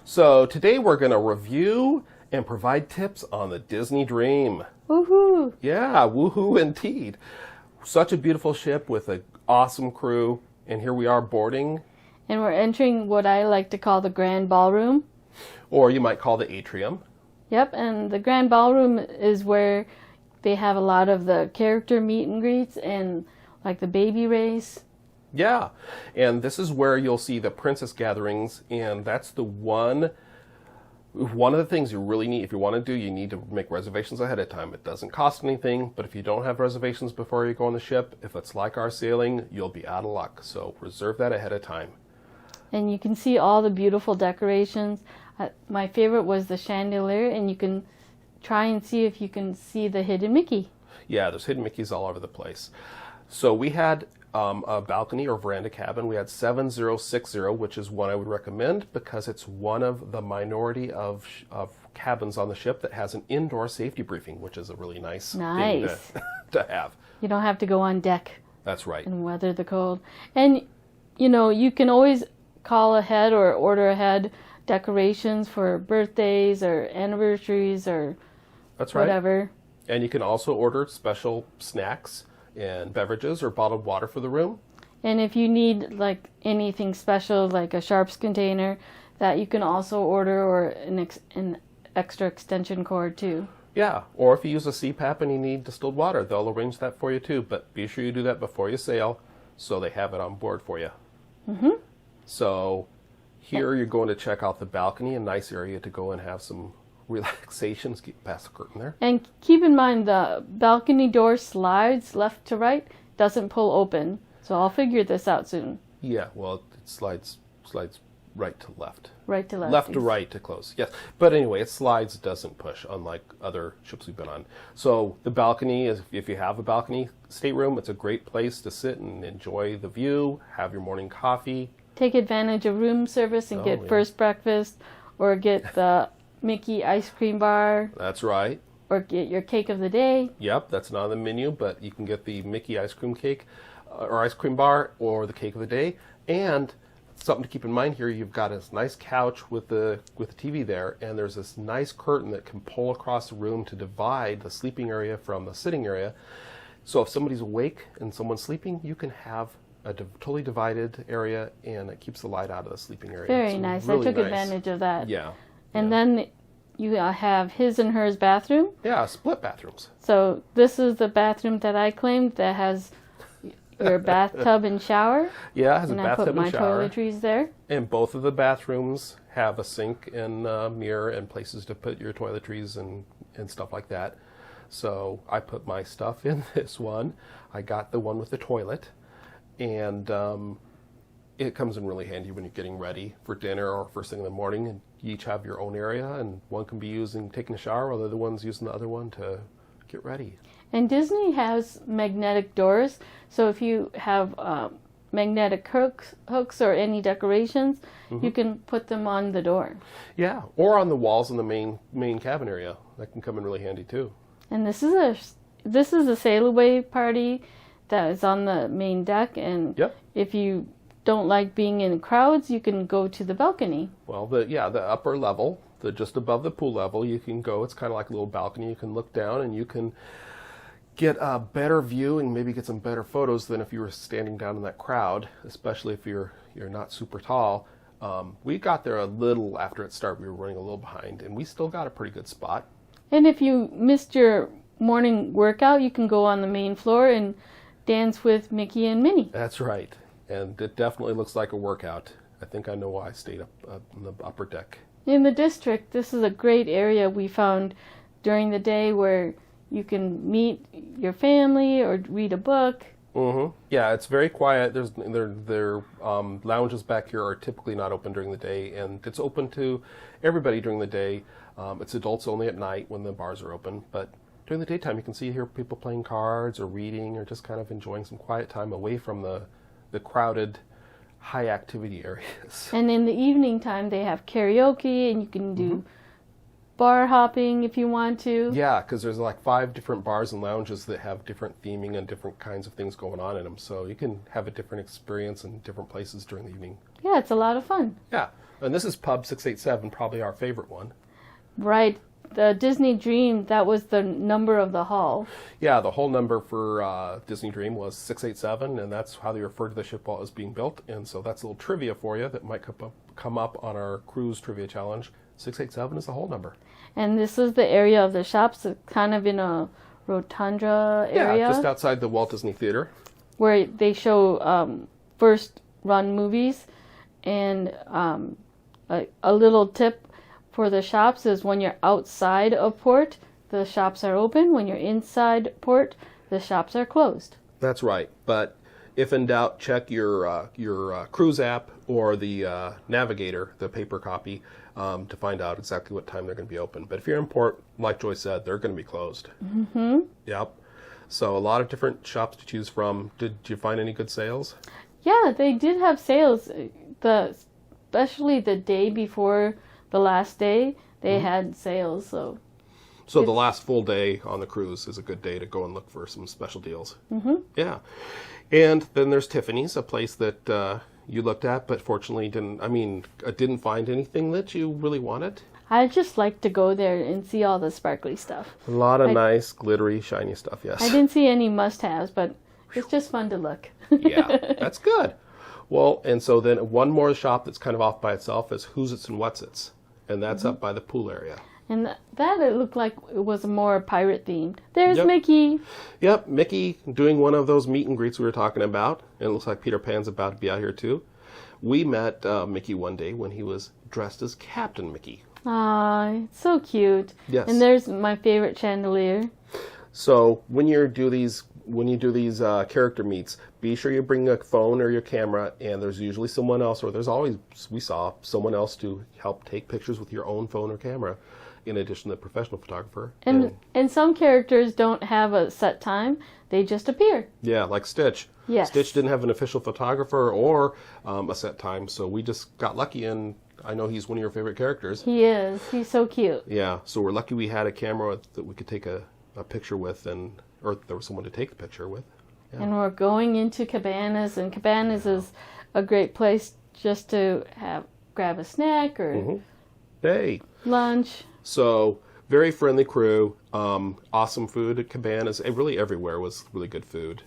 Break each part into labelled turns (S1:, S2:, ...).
S1: So today we're going to review and provide tips on the Disney Dream.
S2: Woohoo!
S1: Yeah, woohoo indeed. Such a beautiful ship with an awesome crew. And here we are boarding.
S2: And we're entering what I like to call the Grand Ballroom.
S1: Or you might call the atrium.
S2: Yep, and the Grand Ballroom is where they have a lot of the character meet and greets and like the baby race.
S1: Yeah, and this is where you'll see the princess gatherings, and that's the one of the things you really need. If you want to do, you need to make reservations ahead of time. It doesn't cost anything, but if you don't have reservations before you go on the ship, if it's like our sailing, you'll be out of luck. So reserve that ahead of time.
S2: And you can see all the beautiful decorations. My favorite was the chandelier, and you can try and see if you can see the hidden Mickey.
S1: Yeah, there's hidden Mickeys all over the place. So we had a balcony or veranda cabin. We had 7060, which is one I would recommend because it's one of the minority of cabins on the ship that has an indoor safety briefing, which is a really nice thing to have.
S2: You don't have to go on deck.
S1: That's right.
S2: And weather the cold. And, you can always call ahead or order ahead decorations for birthdays or anniversaries or
S1: That's
S2: whatever.
S1: Right. And you can also order special snacks and beverages or bottled water for the room.
S2: And if you need like anything special, like a sharps container, that you can also order, or an extra extension cord too.
S1: Yeah, or if you use a CPAP and you need distilled water, they'll arrange that for you too. But be sure you do that before you sail, so they have it on board for you.
S2: Mm-hmm.
S1: So here you're going to check out the balcony, a nice area to go and have some relaxations. Get past the curtain there.
S2: And keep in mind the balcony door slides left to right, doesn't pull open. So I'll figure this out soon.
S1: Yeah, well, it slides right to left.
S2: Right to left.
S1: Left to right to close, yes. But anyway, it slides, it doesn't push, unlike other ships we've been on. So the balcony, is, if you have a balcony stateroom, it's a great place to sit and enjoy the view, have your morning coffee.
S2: Take advantage of room service and get first breakfast, or get the Mickey ice cream bar.
S1: That's right.
S2: Or get your cake of the day.
S1: Yep, that's not on the menu, but you can get the Mickey ice cream cake or ice cream bar or the cake of the day. And something to keep in mind here, you've got this nice couch with the TV there, and there's this nice curtain that can pull across the room to divide the sleeping area from the sitting area. So if somebody's awake and someone's sleeping, you can have a totally divided area, and it keeps the light out of the sleeping area.
S2: Very nice. Really I took advantage of that.
S1: Yeah.
S2: And then you have his and hers bathroom.
S1: Yeah, split bathrooms.
S2: So this is the bathroom that I claimed that has your bathtub and shower.
S1: Yeah, it has a bathtub and shower.
S2: And I put my toiletries there.
S1: And both of the bathrooms have a sink and a mirror and places to put your toiletries and stuff like that. So I put my stuff in this one. I got the one with the toilet. And it comes in really handy when you're getting ready for dinner or first thing in the morning. And you each have your own area, and one can be using taking a shower, while the other one's using the other one to get ready.
S2: And Disney has magnetic doors, so if you have magnetic hooks or any decorations, you can put them on the door.
S1: Yeah, or on the walls in the main cabin area. That can come in really handy too.
S2: And this is a sail away party that is on the main deck, and if you don't like being in crowds, you can go to the balcony.
S1: Well, the upper level, just above the pool level, you can go. It's kind of like a little balcony. You can look down and you can get a better view and maybe get some better photos than if you were standing down in that crowd, especially if you're not super tall. We got there a little after it started. We were running a little behind, and we still got a pretty good spot.
S2: And if you missed your morning workout, you can go on the main floor and dance with Mickey and Minnie.
S1: That's right. And it definitely looks like a workout. I think I know why I stayed up on the upper deck.
S2: In the district, this is a great area we found during the day where you can meet your family or read a book.
S1: Mm-hmm. Yeah, it's very quiet. Their lounges back here are typically not open during the day, and it's open to everybody during the day. It's adults only at night when the bars are open, but during the daytime you can hear people playing cards or reading or just kind of enjoying some quiet time away from the crowded, high activity areas.
S2: And in the evening time, they have karaoke, and you can do bar hopping if you want to.
S1: Yeah, because there's like 5 different bars and lounges that have different theming and different kinds of things going on in them. So you can have a different experience in different places during the evening.
S2: Yeah, it's a lot of fun.
S1: Yeah. And this is Pub 687, probably our favorite one.
S2: Right. The Disney Dream, that was the number of the hall.
S1: Yeah, the whole number for Disney Dream was 687, and that's how they refer to the ship while it was being built. And so that's a little trivia for you that might come up on our cruise trivia challenge. 687 is the whole number.
S2: And this is the area of the shops, kind of in a rotunda area.
S1: Yeah, just outside the Walt Disney Theater.
S2: Where they show first-run movies. And a little tip for the shops is when you're outside of port, the shops are open. When you're inside port, the shops are closed.
S1: That's right. But if in doubt, check your cruise app or the Navigator, the paper copy, to find out exactly what time they're going to be open. But if you're in port, like Joy said, they're going to be closed.
S2: Mm-hmm.
S1: Yep. So a lot of different shops to choose from. Did you find any good sales?
S2: Yeah, they did have sales. Especially the day before the last day, they had sales. So
S1: the last full day on the cruise is a good day to go and look for some special deals.
S2: Mm-hmm.
S1: Yeah. And then there's Tiffany's, a place that you looked at, but fortunately didn't find anything that you really wanted.
S2: I just like to go there and see all the sparkly stuff.
S1: A lot of nice, glittery, shiny stuff, yes.
S2: I didn't see any must-haves, but it's just fun to look.
S1: Yeah, that's good. Well, and so then one more shop that's kind of off by itself is Who's It's and What's It's, and that's up by the pool area.
S2: And that it looked like it was more pirate themed. There's Mickey.
S1: Yep, Mickey doing one of those meet and greets we were talking about, and it looks like Peter Pan's about to be out here too. We met Mickey one day when he was dressed as Captain Mickey.
S2: Aw, it's so cute.
S1: Yes.
S2: And there's my favorite chandelier.
S1: So when you do these character meets, be sure you bring a phone or your camera, and there's usually someone else, or there's always, we saw, someone else to help take pictures with your own phone or camera, in addition to the professional photographer.
S2: And some characters don't have a set time. They just appear.
S1: Yeah, like Stitch.
S2: Yes.
S1: Stitch didn't have an official photographer or a set time, so we just got lucky, and I know he's one of your favorite characters.
S2: He is. He's so cute.
S1: Yeah, so we're lucky we had a camera that we could take a picture with, or there was someone to take the picture with. Yeah.
S2: And we're going into Cabanas, and Cabanas is a great place just to grab a snack or lunch.
S1: So, very friendly crew, awesome food at Cabanas. Really everywhere was really good food.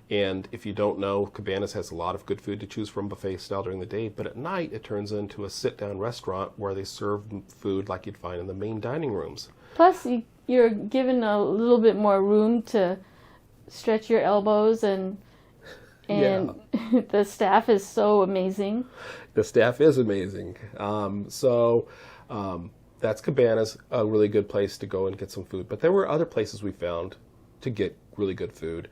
S1: And if you don't know, Cabanas has a lot of good food to choose from buffet style during the day, but at night it turns into a sit-down restaurant where they serve food like you'd find in the main dining rooms.
S2: Plus, you're given a little bit more room to stretch your elbows, and the staff is so amazing.
S1: The staff is amazing. That's Cabanas, a really good place to go and get some food. But there were other places we found to get really good food.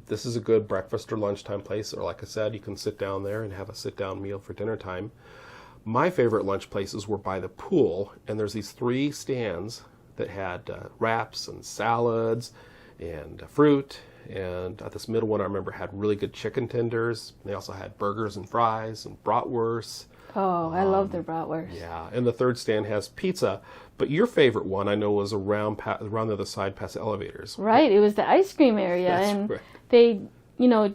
S1: This is a good breakfast or lunchtime place, or like I said, you can sit down there and have a sit-down meal for dinner time. My favorite lunch places were by the pool, and there's these 3 stands that had wraps and salads and fruit, and this middle one I remember had really good chicken tenders. They also had burgers and fries and bratwurst.
S2: Oh, I love their bratwurst.
S1: Yeah, and the third stand has pizza. But your favorite one, I know, was around the other side past the elevators.
S2: Right, it was the ice cream area.
S1: That's right.
S2: They,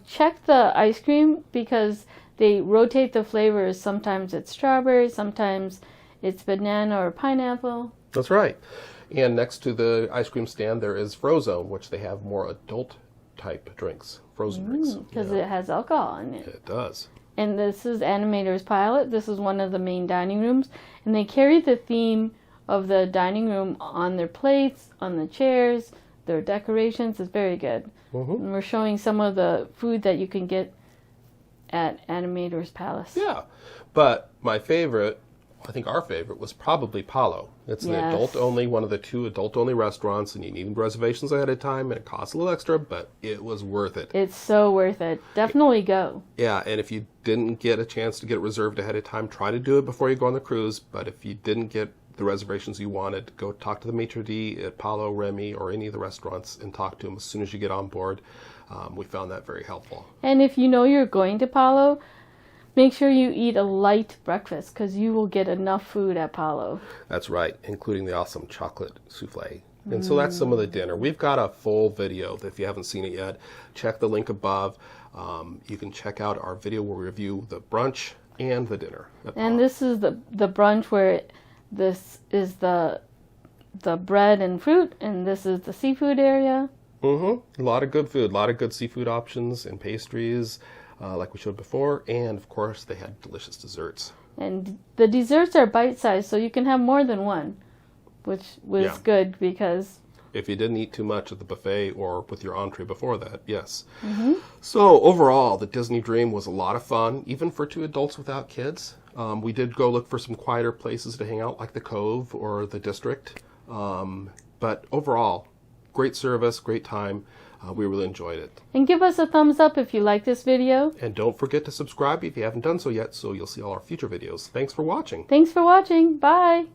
S2: check the ice cream because they rotate the flavors. Sometimes it's strawberry, sometimes it's banana or pineapple.
S1: That's right. And next to the ice cream stand, there is Frozone, which they have more adult-type drinks, frozen drinks.
S2: Because it has alcohol in it.
S1: It does.
S2: And this is Animator's Pilot. This is one of the main dining rooms. And they carry the theme of the dining room on their plates, on the chairs, their decorations. It's very good. Mm-hmm. And we're showing some of the food that you can get at Animator's Palace.
S1: Yeah. But my favorite, I think our favorite, was probably Palo. It's an adult-only, one of the 2 adult-only restaurants, and you need reservations ahead of time, and it costs a little extra, but it was worth it.
S2: It's so worth it. Definitely go.
S1: Yeah, and if you didn't get a chance to get it reserved ahead of time, try to do it before you go on the cruise, but if you didn't get the reservations you wanted, go talk to the maitre d' at Palo, Remy, or any of the restaurants and talk to them as soon as you get on board. We found that very helpful.
S2: And if you know you're going to Palo, make sure you eat a light breakfast because you will get enough food at Palo.
S1: That's right, including the awesome chocolate souffle. And so that's some of the dinner. We've got a full video that if you haven't seen it yet, check the link above. You can check out our video where we review the brunch, and the dinner.
S2: And this is the brunch where this is the bread and fruit, and this is the seafood area.
S1: Mm-hmm. A lot of good food, a lot of good seafood options and pastries, like we showed before, and of course they had delicious desserts.
S2: And the desserts are bite-sized, so you can have more than one, which was good because...
S1: If you didn't eat too much at the buffet or with your entree before that, yes.
S2: Mm-hmm.
S1: So overall, the Disney Dream was a lot of fun, even for two adults without kids. We did go look for some quieter places to hang out, like the Cove or the District. But overall, great service, great time. We really enjoyed it.
S2: And give us a thumbs up if you like this video.
S1: And don't forget to subscribe if you haven't done so yet, so you'll see all our future videos. Thanks for watching.
S2: Thanks for watching. Bye.